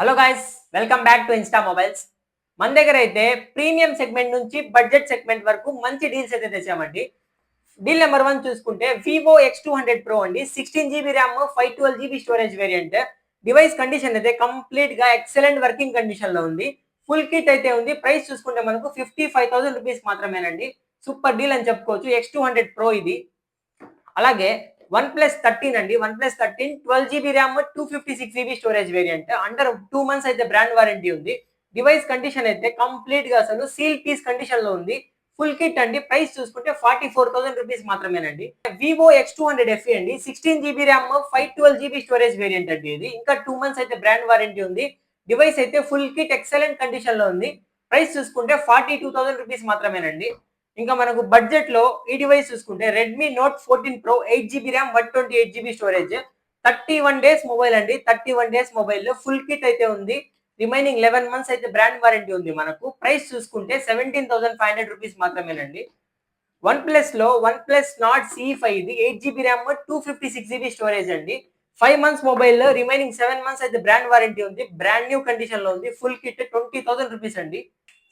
Hello guys, welcome back to Insta mobiles. మన దగ్గర అయితే ప్రీమియం సెగ్మెంట్ నుంచి బడ్జెట్ సెగ్మెంట్ వరకు మంచి డీల్స్ అయితే తెచ్చామండి. డీల్ నెంబర్ 1 చూసుకుంటే వివో X200 Pro అండి. 16 GB RAM, 512 GB storage variant. Device condition అయితే కంప్లీట్ గా ఎక్సలెంట్ వర్కింగ్ కండిషన్ లో ఉంది. ఫుల్ కిట్ అయితే ఉంది. ప్రైస్ చూసుకుంటే మనకు 55,000 రూపీస్ మాత్రమేనండి. సూపర్ డీల్ అని చెప్పుకోవచ్చు. X200 Pro ఇది. అలాగే OnePlus 13 అండి. OnePlus 13 12 GB RAM, 256 GB storage variant. Under 2 months అయితే బ్రాండ్ వారంటీ ఉంది. డివైస్ కండిషన్ అయితే కంప్లీట్ గా అసలు సీల్ పీస్ కండిషన్ లో ఉంది. ఫుల్ కిట్ అండి. ప్రైస్ చూసుకుంటే 44,000 రూపీస్ మాత్రమేనండి. వివో X200 FE అండి. 16 GB RAM, 512 GB storage variant అండి ఇది. ఇంకా 2 మంత్స్ అయితే బ్రాండ్ వారంటీ ఉంది. డివైస్ అయితే ఫుల్ కిట్ ఎక్సలెంట్ కండిషన్ లో ఉంది. ప్రైస్ చూసుకుంటే 42,000 రూపీస్ మాత్రమేనండి. ఇంకా మనకు బడ్జెట్ లో ఈ డివైస్ చూసుకుంటే Redmi note 14 pro 8 GB RAM, 128 GB storage, 31 days mobile అండి. 31 డేస్ మొబైల్ లో ఫుల్ కిట్ అయితే ఉంది. రిమైనింగ్ 11 మంత్స్ అయితే బ్రాండ్ వారంటీ ఉంది మనకు. ప్రైస్ చూసుకుంటే 17,500 రూపీస్ మాత్రమేనండి. వన్ ప్లస్ లో వన్ ప్లస్ నాట్ C5 ఇది 8 GB ర్యామ్, 256 GB స్టోరేజ్ అండి. 5 మంత్స్ మొబైల్ లో రిమైనింగ్ 7 మంత్స్ అయితే బ్రాండ్ వారంటీ ఉంది. బ్రాండ్ న్యూ కండిషన్ లో ఉంది. ఫుల్ కిట్ 20,000 రూపీస్ అండి.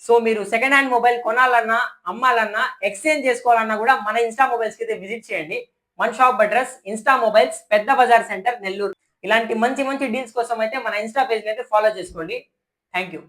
సో మీరు సెకండ్ హ్యాండ్ మొబైల్ కొనాలన్నా, అమ్మాలన్నా, ఎక్స్చేంజ్ చేసుకోవాలన్నా కూడా మన ఇన్స్టా మొబైల్స్ కి అయితే విజిట్ చేయండి. మన షాప్ అడ్రస్ ఇన్స్టా మొబైల్స్, పెద్ద బజార్ సెంటర్, నెల్లూరు. ఇలాంటి మంచి మంచి డీల్స్ కోసం అయితే మన ఇన్స్టా పేజ్ అయితే ఫాలో చేసుకోండి. Thank you.